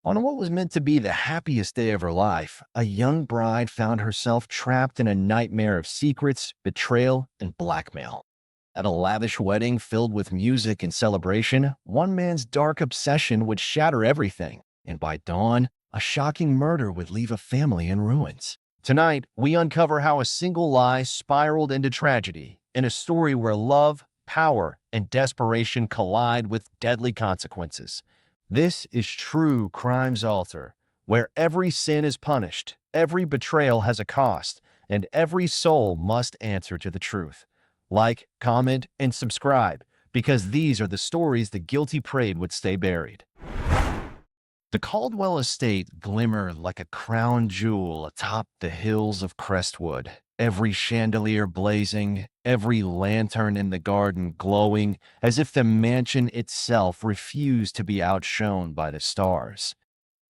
On what was meant to be the happiest day of her life, a young bride found herself trapped in a nightmare of secrets, betrayal, and blackmail. At a lavish wedding filled with music and celebration, one man's dark obsession would shatter everything, and by dawn, a shocking murder would leave a family in ruins. Tonight, we uncover how a single lie spiraled into tragedy in a story where love, power, and desperation collide with deadly consequences. This is true crime's altar, where every sin is punished, every betrayal has a cost, and every soul must answer to the truth. Like, comment, and subscribe, because these are the stories the guilty prayed would stay buried. The Caldwell estate glimmered like a crown jewel atop the hills of Crestwood, every chandelier blazing, every lantern in the garden glowing, as if the mansion itself refused to be outshone by the stars.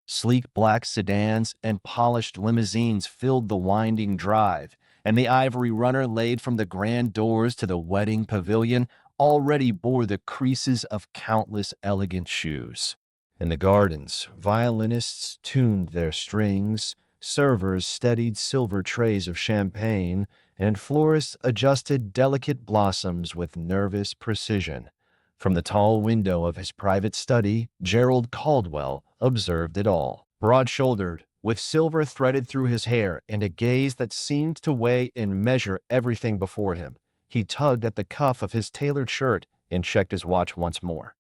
Sleek black sedans and polished limousines filled the winding drive, and the ivory runner laid from the grand doors to the wedding pavilion already bore the creases of countless elegant shoes. In the gardens, violinists tuned their strings, servers steadied silver trays of champagne, and florists adjusted delicate blossoms with nervous precision. From the tall window of his private study, Gerald Caldwell observed it all. Broad-shouldered, with silver threaded through his hair and a gaze that seemed to weigh and measure everything before him, he tugged at the cuff of his tailored shirt and checked his watch once more.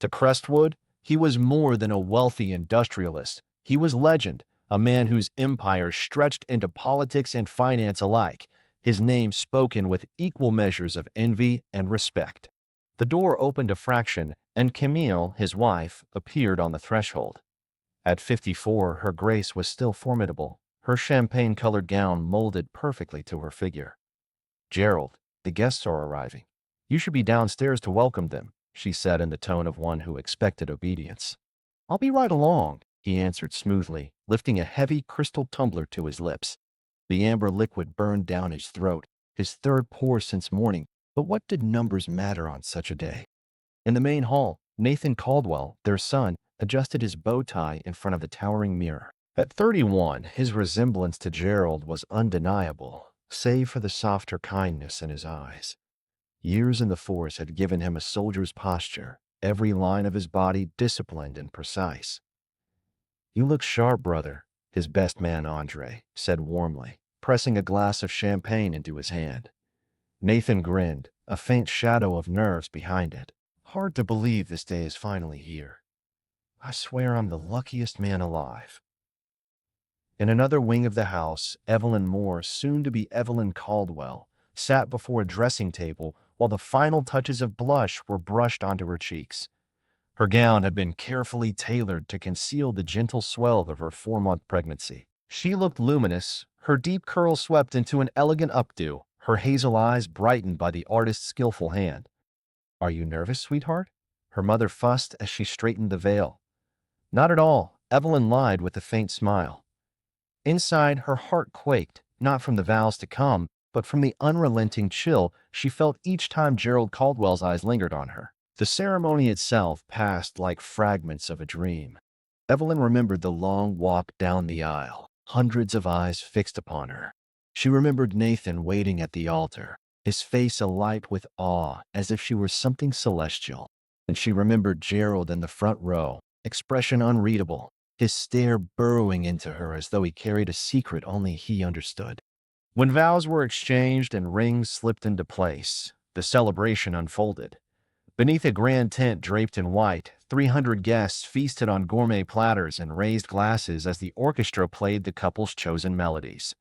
To Crestwood, he was more than a wealthy industrialist. He was legend, a man whose empire stretched into politics and finance alike, his name spoken with equal measures of envy and respect. The door opened a fraction, and Camille, his wife, appeared on the threshold. At 54, her grace was still formidable, her champagne-colored gown molded perfectly to her figure. "Gerald, the guests are arriving. You should be downstairs to welcome them," she said in the tone of one who expected obedience. "I'll be right along," he answered smoothly, lifting a heavy crystal tumbler to his lips. The amber liquid burned down his throat, his third pour since morning, but what did numbers matter on such a day? In the main hall, Nathan Caldwell, their son, adjusted his bow tie in front of the towering mirror. At 31, his resemblance to Gerald was undeniable, save for the softer kindness in his eyes. Years in the force had given him a soldier's posture, every line of his body disciplined and precise. "You look sharp, brother," his best man Andre said warmly, pressing a glass of champagne into his hand. Nathan grinned, a faint shadow of nerves behind it. "Hard to believe this day is finally here. I swear I'm the luckiest man alive." In another wing of the house, Evelyn Moore, soon to be Evelyn Caldwell, sat before a dressing table while the final touches of blush were brushed onto her cheeks. Her gown had been carefully tailored to conceal the gentle swell of her 4-month pregnancy. She looked luminous, her deep curls swept into an elegant updo, her hazel eyes brightened by the artist's skillful hand. "Are you nervous, sweetheart?" her mother fussed as she straightened the veil. "Not at all," Evelyn lied with a faint smile. Inside, her heart quaked, not from the vows to come, but from the unrelenting chill she felt each time Gerald Caldwell's eyes lingered on her. The ceremony itself passed like fragments of a dream. Evelyn remembered the long walk down the aisle, hundreds of eyes fixed upon her. She remembered Nathan waiting at the altar, his face alight with awe as if she were something celestial. And she remembered Gerald in the front row, expression unreadable, his stare burrowing into her as though he carried a secret only he understood. When vows were exchanged and rings slipped into place, the celebration unfolded. Beneath a grand tent draped in white, 300 guests feasted on gourmet platters and raised glasses as the orchestra played the couple's chosen melodies.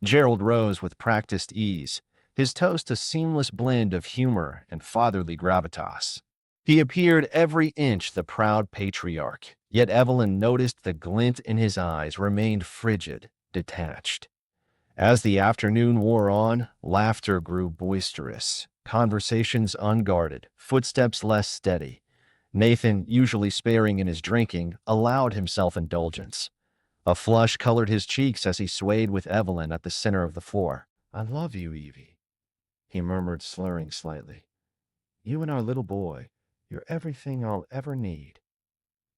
Gerald rose with practiced ease, his toast a seamless blend of humor and fatherly gravitas. He appeared every inch the proud patriarch, yet Evelyn noticed the glint in his eyes remained frigid, detached. As the afternoon wore on, laughter grew boisterous, conversations unguarded, footsteps less steady. Nathan, usually sparing in his drinking, allowed himself indulgence. A flush colored his cheeks as he swayed with Evelyn at the center of the floor. "I love you, Evie," he murmured, slurring slightly. "You and our little boy, you're everything I'll ever need."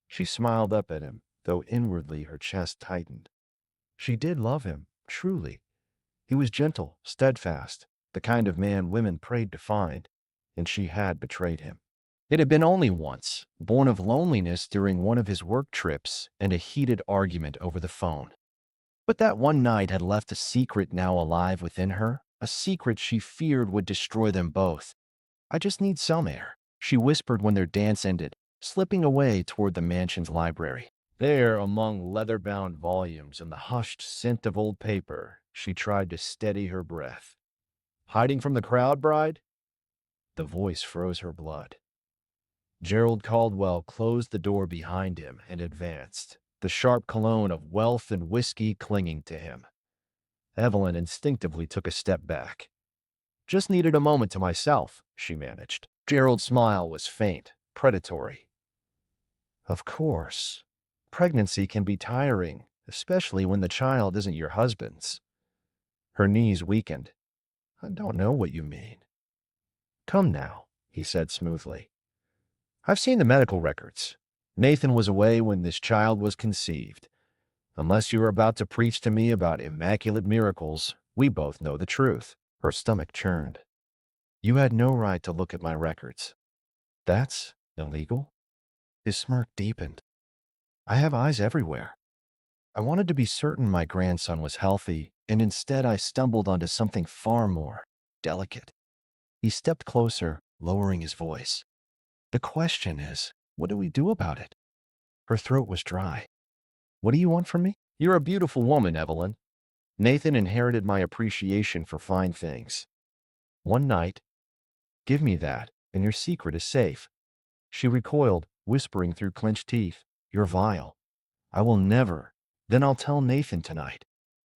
She smiled up at him, though inwardly her chest tightened. She did love him, truly. He was gentle, steadfast, the kind of man women prayed to find, and she had betrayed him. It had been only once, born of loneliness during one of his work trips and a heated argument over the phone. But that one night had left a secret now alive within her, a secret she feared would destroy them both. "I just need some air," she whispered when their dance ended, slipping away toward the mansion's library. There, among leather-bound volumes and the hushed scent of old paper, she tried to steady her breath. "Hiding from the crowd, bride?" The voice froze her blood. Gerald Caldwell closed the door behind him and advanced, the sharp cologne of wealth and whiskey clinging to him. Evelyn instinctively took a step back. "Just needed a moment to myself," she managed. Gerald's smile was faint, predatory. "Of course. Pregnancy can be tiring, especially when the child isn't your husband's." Her knees weakened. "I don't know what you mean." "Come now," he said smoothly. "I've seen the medical records. Nathan was away when this child was conceived. Unless you're about to preach to me about immaculate miracles, we both know the truth." Her stomach churned. "You had no right to look at my records." "That's illegal?" His smirk deepened. "I have eyes everywhere. I wanted to be certain my grandson was healthy, and instead I stumbled onto something far more delicate." He stepped closer, lowering his voice. "The question is, what do we do about it?" Her throat was dry. "What do you want from me?" "You're a beautiful woman, Evelyn. Nathan inherited my appreciation for fine things. One night, give me that, and your secret is safe." She recoiled, whispering through clenched teeth, "You're vile. I will never. Then I'll tell Nathan tonight."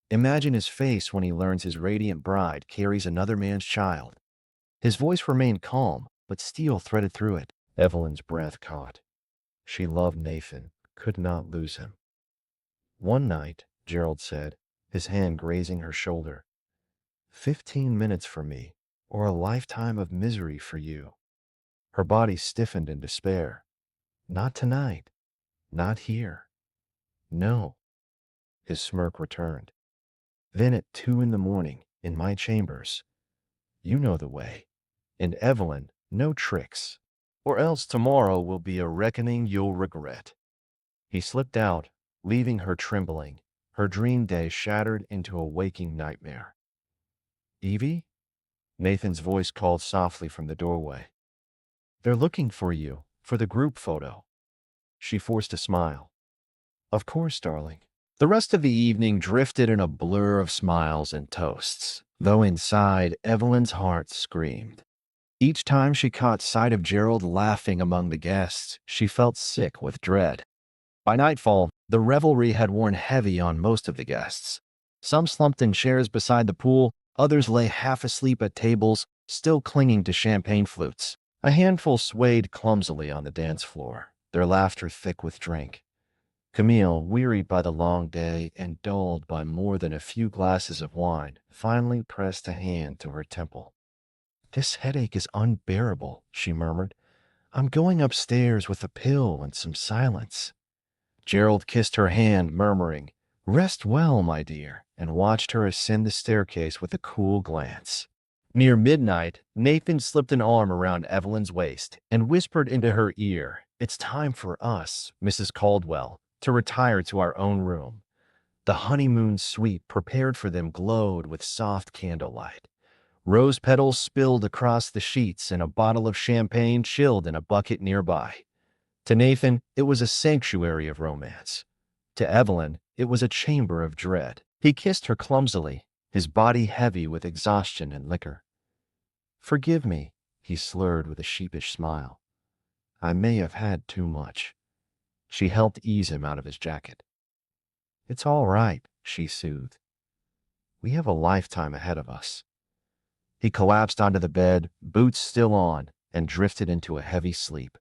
Imagine his face when he learns his radiant bride carries another man's child. His voice remained calm, but steel threaded through it. Evelyn's breath caught. She loved Nathan, could not lose him. "One night," Gerald said, his hand grazing her shoulder. 15 minutes for me, or a lifetime of misery for you." Her body stiffened in despair. "Not tonight. Not here. No." His smirk returned. "Then at 2 in the morning, in my chambers. You know the way. And Evelyn, no tricks. Or else tomorrow will be a reckoning you'll regret." He slipped out, leaving her trembling, her dream day shattered into a waking nightmare. "Evie?" Nathan's voice called softly from the doorway. "They're looking for you, for the group photo." She forced a smile. "Of course, darling." The rest of the evening drifted in a blur of smiles and toasts, though inside Evelyn's heart screamed. Each time she caught sight of Gerald laughing among the guests, she felt sick with dread. By nightfall, the revelry had worn heavy on most of the guests. Some slumped in chairs beside the pool, others lay half asleep at tables, still clinging to champagne flutes. A handful swayed clumsily on the dance floor, their laughter thick with drink. Camille, wearied by the long day and dulled by more than a few glasses of wine, finally pressed a hand to her temple. "This headache is unbearable," she murmured. "I'm going upstairs with a pill and some silence." Gerald kissed her hand, murmuring, "Rest well, my dear," and watched her ascend the staircase with a cool glance. Near midnight, Nathan slipped an arm around Evelyn's waist and whispered into her ear, "It's time for us, Mrs. Caldwell, to retire to our own room." The honeymoon suite prepared for them glowed with soft candlelight. Rose petals spilled across the sheets and a bottle of champagne chilled in a bucket nearby. To Nathan, it was a sanctuary of romance. To Evelyn, it was a chamber of dread. He kissed her clumsily, his body heavy with exhaustion and liquor. "Forgive me," he slurred with a sheepish smile. "I may have had too much." She helped ease him out of his jacket. "It's all right," she soothed. "We have a lifetime ahead of us." He collapsed onto the bed, boots still on, and drifted into a heavy sleep.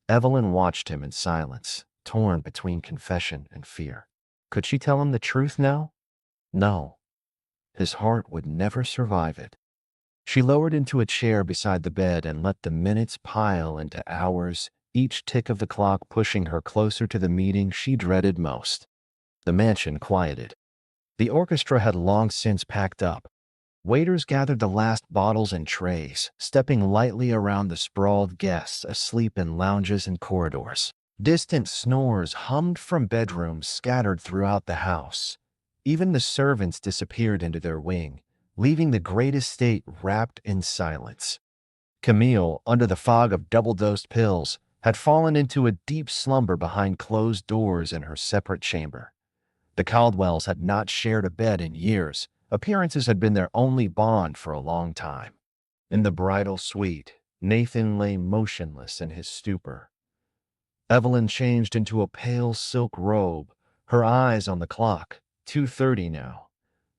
Evelyn watched him in silence, torn between confession and fear. Could she tell him the truth now? No. His heart would never survive it. She lowered into a chair beside the bed and let the minutes pile into hours, each tick of the clock pushing her closer to the meeting she dreaded most. The mansion quieted. The orchestra had long since packed up. Waiters gathered the last bottles and trays, stepping lightly around the sprawled guests asleep in lounges and corridors. Distant snores hummed from bedrooms scattered throughout the house. Even the servants disappeared into their wing, leaving the great estate wrapped in silence. Camille, under the fog of double-dosed pills, had fallen into a deep slumber behind closed doors in her separate chamber. The Caldwells had not shared a bed in years. Appearances had been their only bond for a long time. In the bridal suite, Nathan lay motionless in his stupor. Evelyn changed into a pale silk robe, her eyes on the clock, 2:30 now.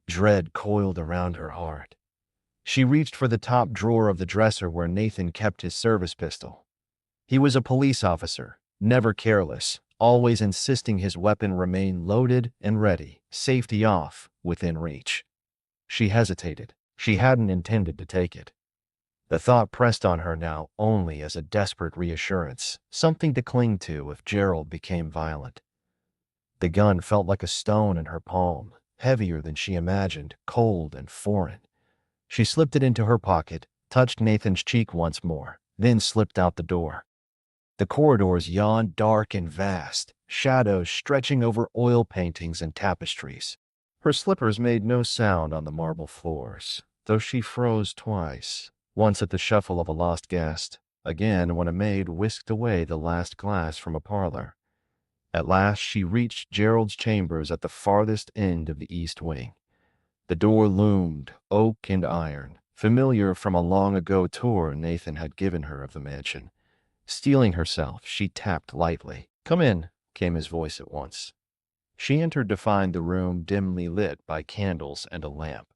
Dread coiled around her heart. She reached for the top drawer of the dresser where Nathan kept his service pistol. He was a police officer, never careless, always insisting his weapon remain loaded and ready, safety off, within reach. She hesitated. She hadn't intended to take it. The thought pressed on her now only as a desperate reassurance, something to cling to if Gerald became violent. The gun felt like a stone in her palm, heavier than she imagined, cold and foreign. She slipped it into her pocket, touched Nathan's cheek once more, then slipped out the door. The corridors yawned dark and vast, shadows stretching over oil paintings and tapestries. Her slippers made no sound on the marble floors, though she froze twice, once at the shuffle of a lost guest, again when a maid whisked away the last glass from a parlor. At last she reached Gerald's chambers at the farthest end of the east wing. The door loomed, oak and iron, familiar from a long-ago tour Nathan had given her of the mansion. Steeling herself, she tapped lightly. "Come in," came his voice at once. She entered to find the room dimly lit by candles and a lamp.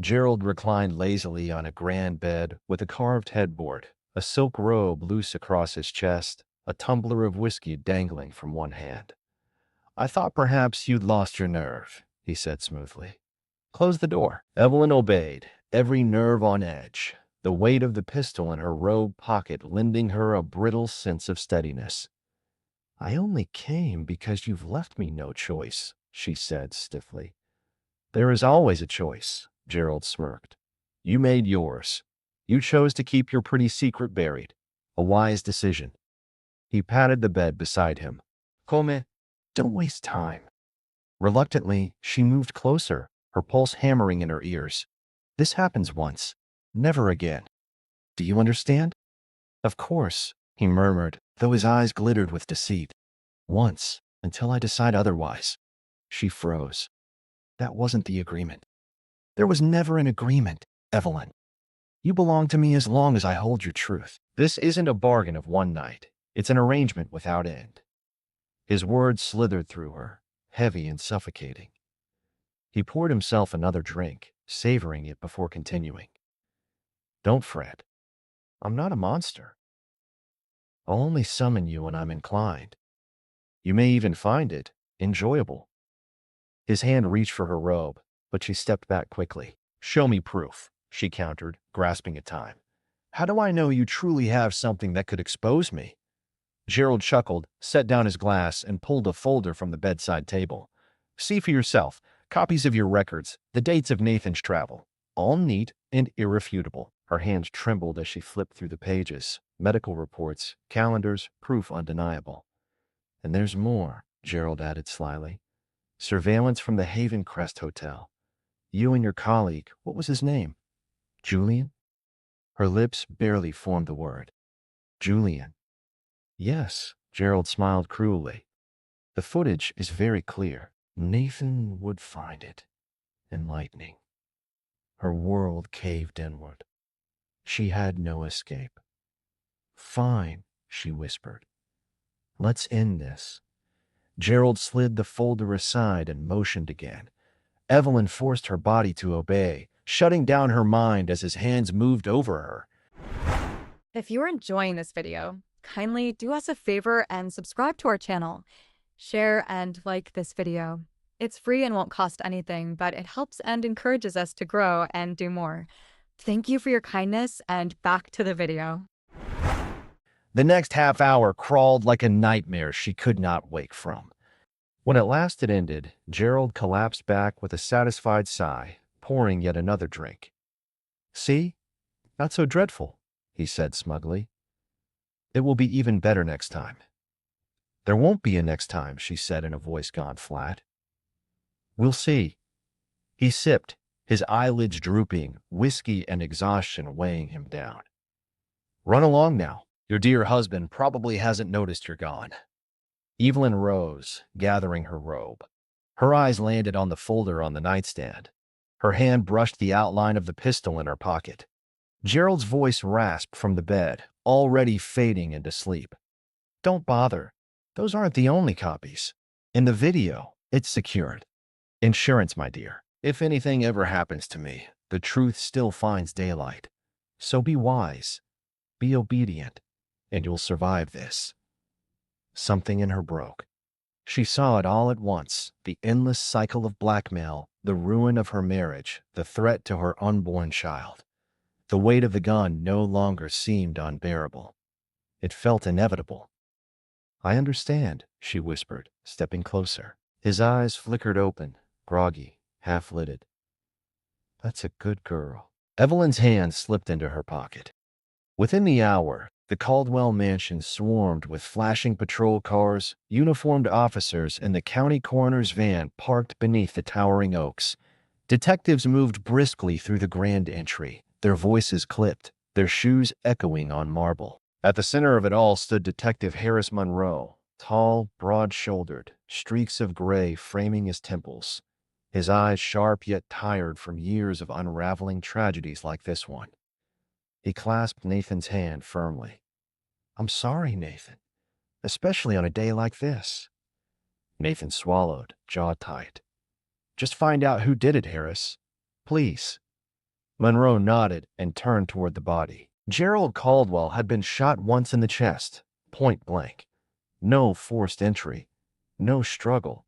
Gerald reclined lazily on a grand bed with a carved headboard, a silk robe loose across his chest, a tumbler of whiskey dangling from one hand. "I thought perhaps you'd lost your nerve," he said smoothly. "Close the door." Evelyn obeyed, every nerve on edge, the weight of the pistol in her robe pocket lending her a brittle sense of steadiness. "I only came because you've left me no choice," she said stiffly. "There is always a choice," Gerald smirked. "You made yours. You chose to keep your pretty secret buried. A wise decision." He patted the bed beside him. "Come, don't waste time." Reluctantly, she moved closer, her pulse hammering in her ears. "This happens once. Never again. Do you understand?" "Of course," he murmured, though his eyes glittered with deceit. "Once, until I decide otherwise." She froze. "That wasn't the agreement." "There was never an agreement, Evelyn. You belong to me as long as I hold your truth. This isn't a bargain of one night. It's an arrangement without end." His words slithered through her, heavy and suffocating. He poured himself another drink, savoring it before continuing. "Don't fret. I'm not a monster. I'll only summon you when I'm inclined. You may even find it enjoyable." His hand reached for her robe, but she stepped back quickly. "Show me proof," she countered, grasping at time. "How do I know you truly have something that could expose me?" Gerald chuckled, set down his glass, and pulled a folder from the bedside table. "See for yourself. Copies of your records, the dates of Nathan's travel. All neat and irrefutable." Her hands trembled as she flipped through the pages. Medical reports, calendars, proof undeniable. "And there's more," Gerald added slyly. "Surveillance from the Haven Crest Hotel. You and your colleague, what was his name? Julian?" Her lips barely formed the word. "Julian." "Yes," Gerald smiled cruelly. "The footage is very clear. Nathan would find it enlightening." Her world caved inward. She had no escape. "Fine," she whispered. "Let's end this." Gerald slid the folder aside and motioned again. Evelyn forced her body to obey, shutting down her mind as his hands moved over her. If you're enjoying this video, kindly do us a favor and subscribe to our channel. Share and like this video. It's free and won't cost anything, but it helps and encourages us to grow and do more. Thank you for your kindness, and back to the video. The next half hour crawled like a nightmare she could not wake from. When at last it ended, Gerald collapsed back with a satisfied sigh, pouring yet another drink. "See? Not so dreadful," he said smugly. "It will be even better next time." "There won't be a next time," she said in a voice gone flat. "We'll see." He sipped, his eyelids drooping, whiskey and exhaustion weighing him down. "Run along now. Your dear husband probably hasn't noticed you're gone." Evelyn rose, gathering her robe. Her eyes landed on the folder on the nightstand. Her hand brushed the outline of the pistol in her pocket. Gerald's voice rasped from the bed, already fading into sleep. "Don't bother. Those aren't the only copies. In the video, it's secured. Insurance, my dear. If anything ever happens to me, the truth still finds daylight. So be wise, be obedient, and you'll survive this." Something in her broke. She saw it all at once, the endless cycle of blackmail, the ruin of her marriage, the threat to her unborn child. The weight of the gun no longer seemed unbearable. It felt inevitable. "I understand," she whispered, stepping closer. His eyes flickered open, groggy, half-lidded. "That's a good girl." Evelyn's hand slipped into her pocket. Within the hour, the Caldwell mansion swarmed with flashing patrol cars, uniformed officers, and the county coroner's van parked beneath the towering oaks. Detectives moved briskly through the grand entry, their voices clipped, their shoes echoing on marble. At the center of it all stood Detective Harris Monroe, tall, broad-shouldered, streaks of gray framing his temples, his eyes sharp yet tired from years of unraveling tragedies like this one. He clasped Nathan's hand firmly. "I'm sorry, Nathan, especially on a day like this." Nathan swallowed, jaw tight. "Just find out who did it, Harris. Please." Monroe nodded and turned toward the body. Gerald Caldwell had been shot once in the chest, point blank. No forced entry, no struggle.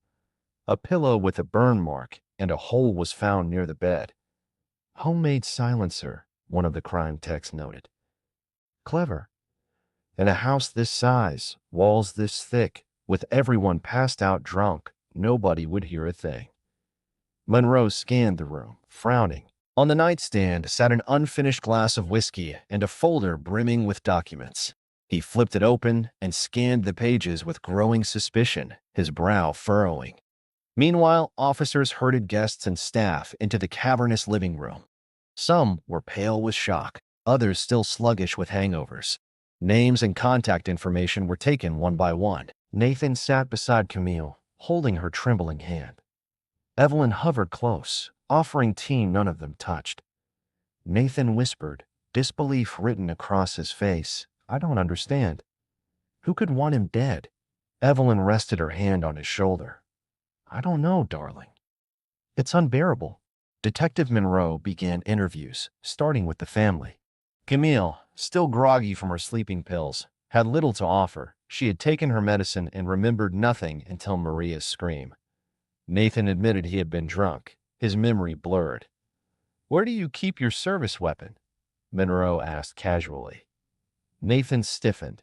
A pillow with a burn mark and a hole was found near the bed. "Homemade silencer," one of the crime techs noted. "Clever. In a house this size, walls this thick, with everyone passed out drunk, nobody would hear a thing." Monroe scanned the room, frowning. On the nightstand sat an unfinished glass of whiskey and a folder brimming with documents. He flipped it open and scanned the pages with growing suspicion, his brow furrowing. Meanwhile, officers herded guests and staff into the cavernous living room. Some were pale with shock, others still sluggish with hangovers. Names and contact information were taken one by one. Nathan sat beside Camille, holding her trembling hand. Evelyn hovered close, offering tea none of them touched. Nathan whispered, disbelief written across his face, "I don't understand. Who could want him dead?" Evelyn rested her hand on his shoulder. "I don't know, darling. It's unbearable." Detective Monroe began interviews, starting with the family. Camille, still groggy from her sleeping pills, had little to offer. She had taken her medicine and remembered nothing until Maria's scream. Nathan admitted he had been drunk, his memory blurred. "Where do you keep your service weapon?" Monroe asked casually. Nathan stiffened.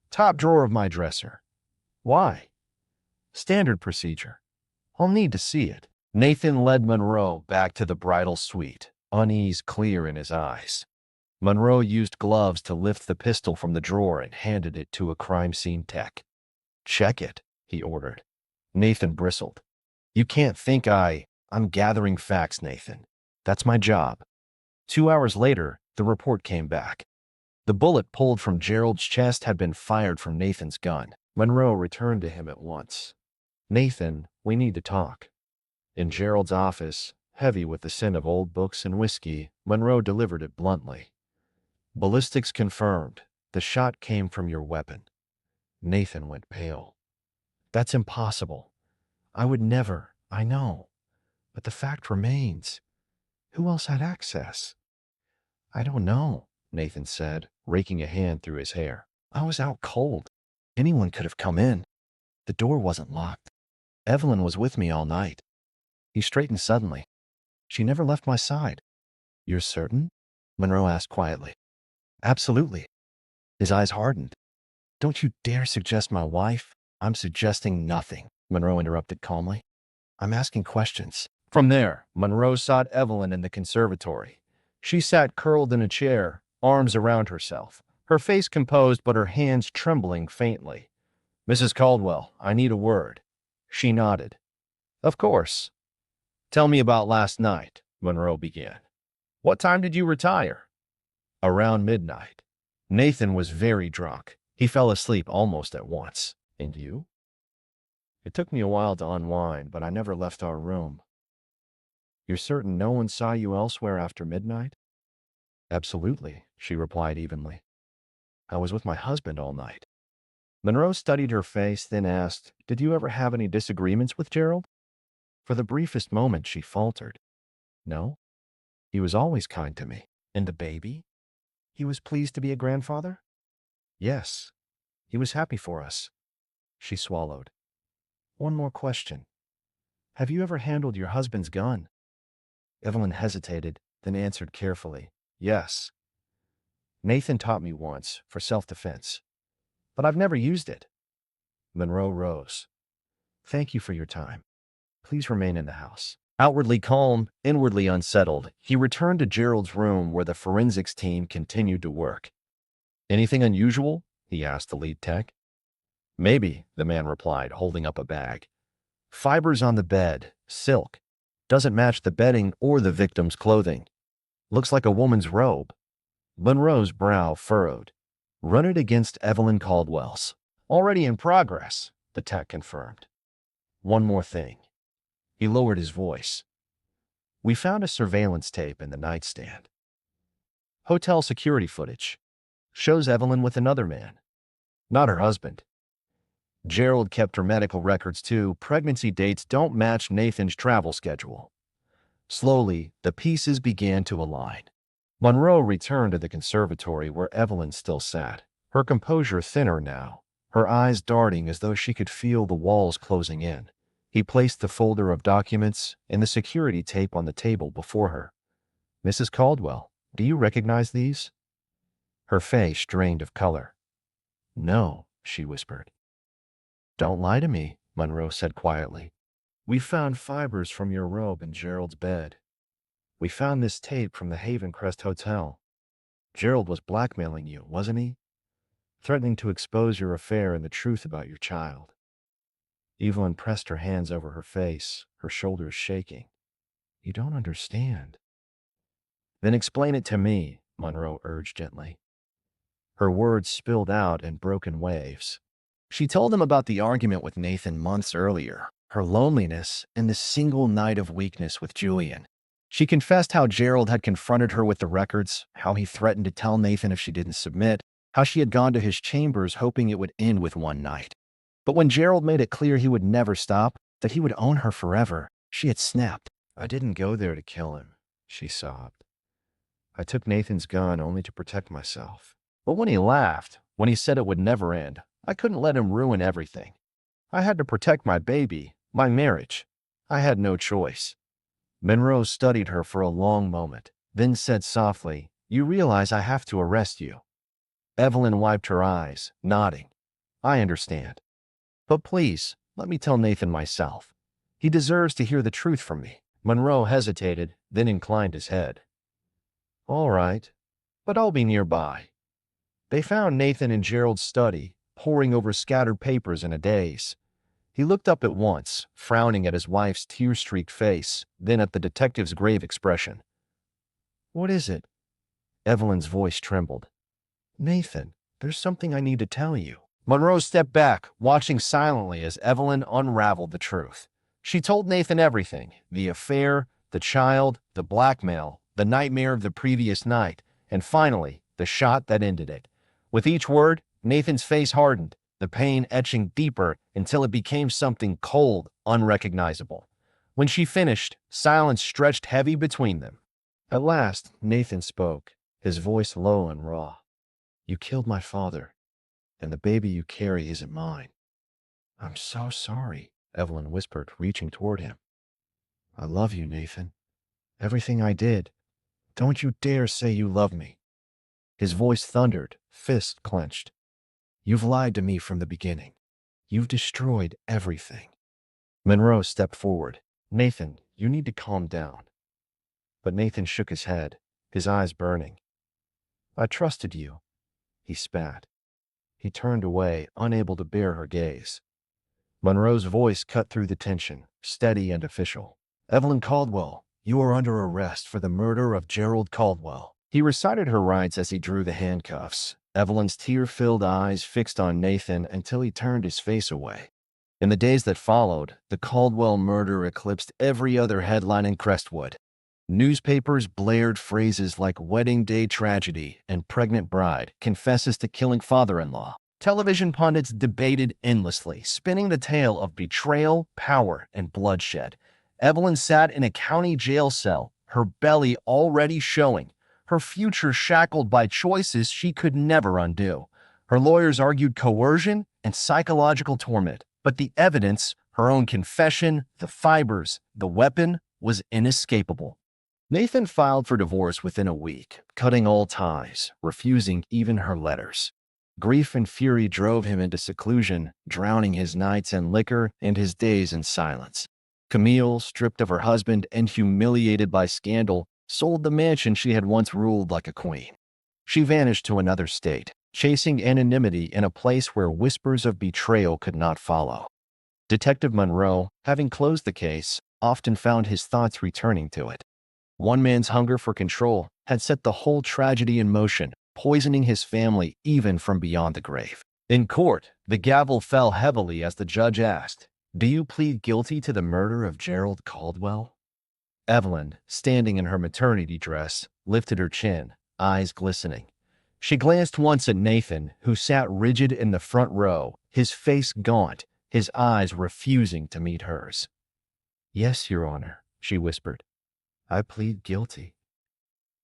"Top drawer of my dresser." "Why?" "Standard procedure. I'll need to see it." Nathan led Monroe back to the bridal suite, unease clear in his eyes. Monroe used gloves to lift the pistol from the drawer and handed it to a crime scene tech. "Check it," he ordered. Nathan bristled. "You can't think I'm gathering facts, Nathan. That's my job." 2 hours later, the report came back. The bullet pulled from Gerald's chest had been fired from Nathan's gun. Monroe returned to him at once. "Nathan, we need to talk." In Gerald's office, heavy with the scent of old books and whiskey, Monroe delivered it bluntly. "Ballistics confirmed. The shot came from your weapon." Nathan went pale. "That's impossible. I would never, I know. But the fact remains. Who else had access?" "I don't know," Nathan said, raking a hand through his hair. "I was out cold. Anyone could have come in. The door wasn't locked. Evelyn was with me all night." He straightened suddenly. "She never left my side." "You're certain?" Monroe asked quietly. "Absolutely." His eyes hardened. Don't you dare suggest my wife. I'm suggesting nothing, Monroe interrupted calmly. I'm asking questions. From there, Monroe sought Evelyn in the conservatory. She sat curled in a chair, arms around herself, her face composed but her hands trembling faintly. Mrs. Caldwell, I need a word. She nodded. Of course. Tell me about last night, Monroe began. What time did you retire? Around midnight. Nathan was very drunk. He fell asleep almost at once. And you? It took me a while to unwind, but I never left our room. You're certain no one saw you elsewhere after midnight? Absolutely, she replied evenly. I was with my husband all night. Monroe studied her face, then asked, Did you ever have any disagreements with Gerald? For the briefest moment, she faltered. No. He was always kind to me. And the baby? He was pleased to be a grandfather? Yes. He was happy for us. She swallowed. One more question. Have you ever handled your husband's gun? Evelyn hesitated, then answered carefully. Yes. Nathan taught me once, for self-defense. But I've never used it. Monroe rose. Thank you for your time. Please remain in the house. Outwardly calm, inwardly unsettled, he returned to Gerald's room where the forensics team continued to work. Anything unusual? He asked the lead tech. Maybe, the man replied, holding up a bag. Fibers on the bed, silk. Doesn't match the bedding or the victim's clothing. Looks like a woman's robe. Monroe's brow furrowed. Run it against Evelyn Caldwell's. Already in progress, the tech confirmed. One more thing. He lowered his voice. We found a surveillance tape in the nightstand. Hotel security footage. Shows Evelyn with another man. Not her husband. Gerald kept her medical records too. Pregnancy dates don't match Nathan's travel schedule. Slowly, the pieces began to align. Monroe returned to the conservatory where Evelyn still sat, her composure thinner now, her eyes darting as though she could feel the walls closing in. He placed the folder of documents and the security tape on the table before her. Mrs. Caldwell, do you recognize these? Her face drained of color. No, she whispered. Don't lie to me, Monroe said quietly. We found fibers from your robe in Gerald's bed. We found this tape from the Haven Crest Hotel. Gerald was blackmailing you, wasn't he? Threatening to expose your affair and the truth about your child. Evelyn pressed her hands over her face, her shoulders shaking. You don't understand. Then explain it to me, Monroe urged gently. Her words spilled out in broken waves. She told him about the argument with Nathan months earlier, her loneliness, and the single night of weakness with Julian. She confessed how Gerald had confronted her with the records, how he threatened to tell Nathan if she didn't submit, how she had gone to his chambers hoping it would end with one night. But when Gerald made it clear he would never stop, that he would own her forever, she had snapped. I didn't go there to kill him, she sobbed. I took Nathan's gun only to protect myself. But when he laughed, when he said it would never end, I couldn't let him ruin everything. I had to protect my baby, my marriage. I had no choice. Monroe studied her for a long moment, then said softly, You realize I have to arrest you. Evelyn wiped her eyes, nodding. I understand. But please, let me tell Nathan myself. He deserves to hear the truth from me. Monroe hesitated, then inclined his head. All right, but I'll be nearby. They found Nathan in Gerald's study, poring over scattered papers in a daze. He looked up at once, frowning at his wife's tear-streaked face, then at the detective's grave expression. What is it? Evelyn's voice trembled. Nathan, there's something I need to tell you. Monroe stepped back, watching silently as Evelyn unraveled the truth. She told Nathan everything, the affair, the child, the blackmail, the nightmare of the previous night, and finally, the shot that ended it. With each word, Nathan's face hardened, the pain etching deeper until it became something cold, unrecognizable. When she finished, silence stretched heavy between them. At last, Nathan spoke, his voice low and raw. You killed my father, and the baby you carry isn't mine. I'm so sorry, Evelyn whispered, reaching toward him. I love you, Nathan. Everything I did. Don't you dare say you love me. His voice thundered, fist clenched. You've lied to me from the beginning. You've destroyed everything. Monroe stepped forward. Nathan, you need to calm down. But Nathan shook his head, his eyes burning. I trusted you, he spat. He turned away, unable to bear her gaze. Monroe's voice cut through the tension, steady and official. Evelyn Caldwell, you are under arrest for the murder of Gerald Caldwell. He recited her rights as he drew the handcuffs, Evelyn's tear-filled eyes fixed on Nathan until he turned his face away. In the days that followed, the Caldwell murder eclipsed every other headline in Crestwood. Newspapers blared phrases like wedding day tragedy and pregnant bride confesses to killing father-in-law. Television pundits debated endlessly, spinning the tale of betrayal, power, and bloodshed. Evelyn sat in a county jail cell, her belly already showing, her future shackled by choices she could never undo. Her lawyers argued coercion and psychological torment, but the evidence, her own confession, the fibers, the weapon, was inescapable. Nathan filed for divorce within a week, cutting all ties, refusing even her letters. Grief and fury drove him into seclusion, drowning his nights in liquor and his days in silence. Camille, stripped of her husband and humiliated by scandal, sold the mansion she had once ruled like a queen. She vanished to another state, chasing anonymity in a place where whispers of betrayal could not follow. Detective Monroe, having closed the case, often found his thoughts returning to it. One man's hunger for control had set the whole tragedy in motion, poisoning his family even from beyond the grave. In court, the gavel fell heavily as the judge asked, "Do you plead guilty to the murder of Gerald Caldwell?" Evelyn, standing in her maternity dress, lifted her chin, eyes glistening. She glanced once at Nathan, who sat rigid in the front row, his face gaunt, his eyes refusing to meet hers. "Yes, Your Honor," she whispered. "I plead guilty."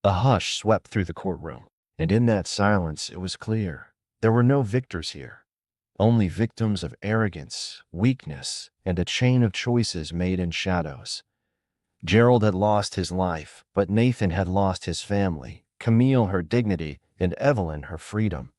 A hush swept through the courtroom, and in that silence it was clear there were no victors here, only victims of arrogance, weakness, and a chain of choices made in shadows. Gerald had lost his life, but Nathan had lost his family, Camille her dignity, and Evelyn her freedom.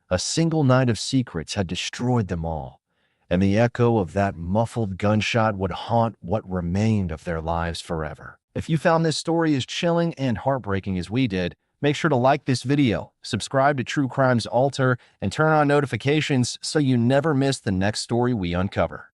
A single night of secrets had destroyed them all, and the echo of that muffled gunshot would haunt what remained of their lives forever. If you found this story as chilling and heartbreaking as we did, make sure to like this video, subscribe to True Crimes Alter, and turn on notifications so you never miss the next story we uncover.